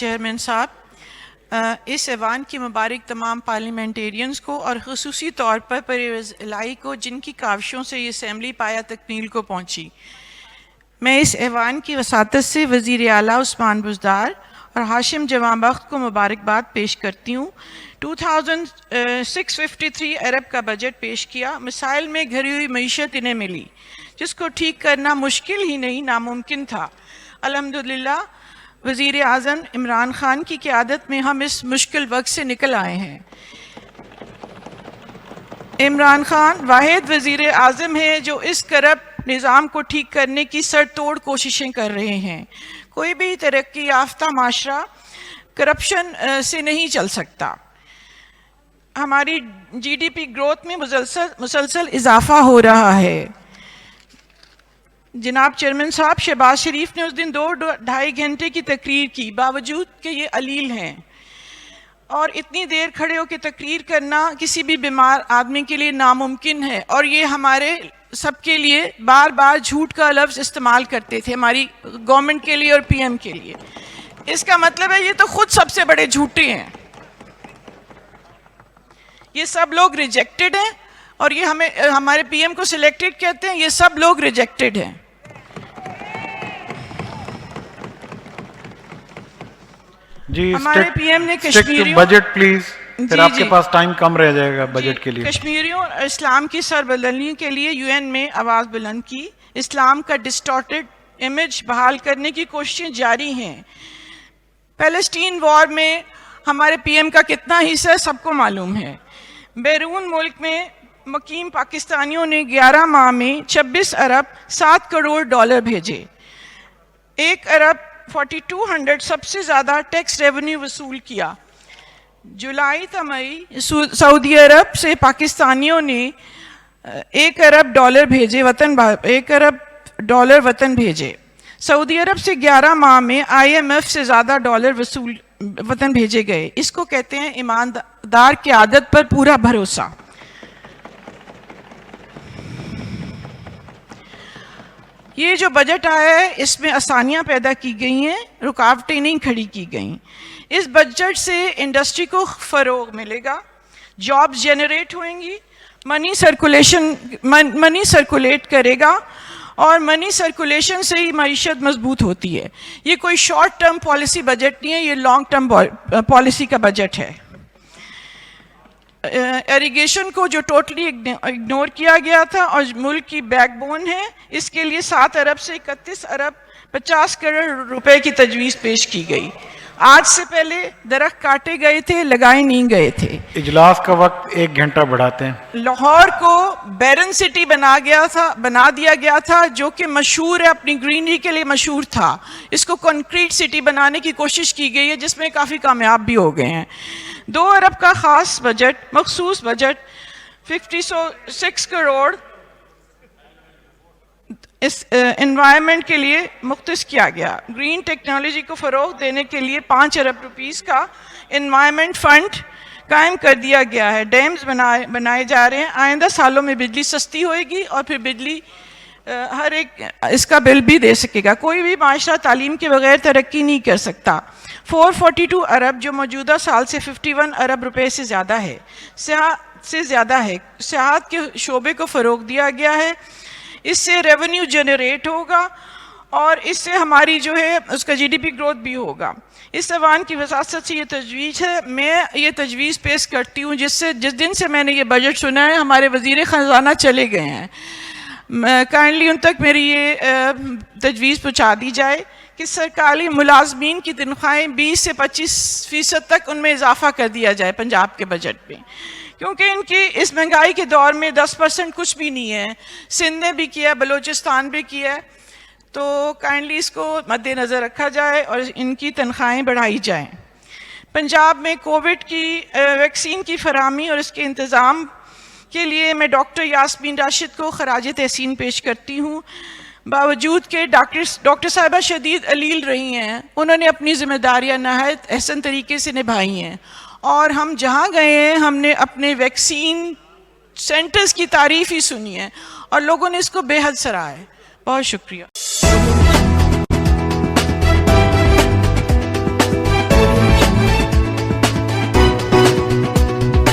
Chairman صاحب، اس ایوان کی مبارک تمام پارلیمنٹیرینز کو اور خصوصی طور پر پرویز الہی کو، جن کی کاوشوں سے یہ اسمبلی پایا تکمیل کو پہنچی۔ میں اس ایوان کی وساطت سے وزیر اعلیٰ عثمان بزدار اور ہاشم جوان بخت کو مبارکباد پیش کرتی ہوں۔ 2653 ارب کا بجٹ پیش کیا، مسائل میں گھری ہوئی معیشت انہیں ملی، جس کو ٹھیک کرنا مشکل ہی نہیں ناممکن تھا۔ الحمدللہ وزیر اعظم عمران خان کی قیادت میں ہم اس مشکل وقت سے نکل آئے ہیں۔ عمران خان واحد وزیر اعظم ہیں جو اس کرپٹ نظام کو ٹھیک کرنے کی سر توڑ کوششیں کر رہے ہیں۔ کوئی بھی ترقی یافتہ معاشرہ کرپشن سے نہیں چل سکتا۔ ہماری جی ڈی پی گروتھ میں مسلسل اضافہ ہو رہا ہے۔ جناب چیئرمین صاحب، شہباز شریف نے اس دن 2-2.5 گھنٹے کی تقریر کی، باوجود کہ یہ علیل ہیں، اور اتنی دیر کھڑے ہو کے تقریر کرنا کسی بھی بیمار آدمی کے لیے ناممکن ہے، اور یہ ہمارے سب کے لیے بار بار جھوٹ کا لفظ استعمال کرتے تھے، ہماری گورنمنٹ کے لیے اور پی ایم کے لیے۔ اس کا مطلب ہے یہ تو خود سب سے بڑے جھوٹے ہیں۔ یہ سب لوگ ریجیکٹڈ ہیں، اور یہ ہمارے پی ایم کو سلیکٹڈ کہتے ہیں، یہ سب لوگ ریجیکٹڈ ہیں۔ جی ہمارے پی ایم نے کشمیریوں بجٹ پلیز، پھر آپ کے پاس ٹائم کم رہ جائے گا بجٹ کے لیے۔ کشمیریوں اور اسلام کی سربلندی کے لیے یو این میں آواز بلند کی۔ اسلام کا ڈسٹارٹڈ امیج بحال کرنے کی کوششیں جاری ہیں۔ پیلسٹین وار میں ہمارے پی ایم کا کتنا حصہ سب کو معلوم ہے۔ بیرون ملک میں مقیم پاکستانیوں نے 11 ماہ میں 26 ارب 7 کروڑ ڈالر بھیجے۔ 1 ارب 4200 سب سے زیادہ ٹیکس ریونیو وصول کیا۔ جولائی تا مئی سعودی عرب سے پاکستانیوں نے 1 ارب ڈالر بھیجے، 1 ارب ڈالر وطن بھیجے۔ سعودی عرب سے 11 ماہ میں آئی ایم ایف سے زیادہ ڈالر وطن بھیجے گئے۔ اس کو کہتے ہیں ایماندار قیادت پر پورا بھروسہ۔ یہ جو بجٹ آیا ہے اس میں آسانیاں پیدا کی گئی ہیں، رکاوٹیں نہیں کھڑی کی گئیں۔ اس بجٹ سے انڈسٹری کو فروغ ملے گا، جابز جنریٹ ہوئیں گی، منی سرکولیٹ کرے گا، اور منی سرکولیشن سے ہی معیشت مضبوط ہوتی ہے۔ یہ کوئی شارٹ ٹرم پالیسی بجٹ نہیں ہے، یہ لانگ ٹرم پالیسی کا بجٹ ہے۔ ایریگیشن کو جو ٹوٹلی اگنور کیا گیا تھا اور ملک کی بیک بون ہے، اس کے لیے 7 ارب سے 31 ارب 50 کروڑ روپے کی تجویز پیش کی گئی۔ آج سے پہلے درخت کاٹے گئے تھے، لگائے نہیں گئے تھے۔ اجلاس کا وقت 1 گھنٹہ بڑھاتے ہیں۔ لاہور کو بیرن سٹی بنا دیا گیا تھا، جو کہ مشہور ہے، اپنی گرینری کے لیے مشہور تھا۔ اس کو کنکریٹ سٹی بنانے کی کوشش کی گئی ہے، جس میں کافی کامیاب بھی ہو گئے ہیں۔ 2 ارب کا خاص بجٹ، مخصوص بجٹ 56 کروڑ اس انوائرمنٹ کے لیے مختص کیا گیا۔ گرین ٹیکنالوجی کو فروغ دینے کے لیے 5 ارب روپیز کا انوائرمنٹ فنڈ قائم کر دیا گیا ہے۔ ڈیمز بنائے جا رہے ہیں۔ آئندہ سالوں میں بجلی سستی ہوئے گی، اور پھر بجلی ہر ایک اس کا بل بھی دے سکے گا۔ کوئی بھی معاشرہ تعلیم کے بغیر ترقی نہیں کر سکتا۔ 442 ارب جو موجودہ سال سے 51 ارب روپے سے زیادہ ہے، سیاحت کے شعبے کو فروغ دیا گیا ہے۔ اس سے ریونیو جنریٹ ہوگا، اور اس سے ہماری جو ہے اس کا جی ڈی پی گروتھ بھی ہوگا۔ اس ایوان کی وساطت سے یہ تجویز ہے، میں یہ تجویز پیش کرتی ہوں، جس دن سے میں نے یہ بجٹ سنا ہے ہمارے وزیر خزانہ چلے گئے ہیں، کائنڈلی ان تک میری یہ تجویز پہنچا دی جائے کہ سرکاری ملازمین کی تنخواہیں 20 سے 25% تک ان میں اضافہ کر دیا جائے پنجاب کے بجٹ میں، کیونکہ ان کی اس مہنگائی کے دور میں 10% کچھ بھی نہیں ہے۔ سندھ نے بھی کیا، بلوچستان بھی کیا، تو کائنڈلی اس کو مد نظر رکھا جائے اور ان کی تنخواہیں بڑھائی جائیں۔ پنجاب میں کووڈ کی ویکسین کی فراہمی اور اس کے انتظام کے لیے میں ڈاکٹر یاسمین راشد کو خراج تحسین پیش کرتی ہوں۔ باوجود کہ ڈاکٹر صاحبہ شدید علیل رہی ہیں، انہوں نے اپنی ذمہ داریاں نہایت احسن طریقے سے نبھائی ہیں، اور ہم جہاں گئے ہیں ہم نے اپنے ویکسین سینٹرز کی تعریف ہی سنی ہے، اور لوگوں نے اس کو بے حد سراہا ہے۔ بہت شکریہ۔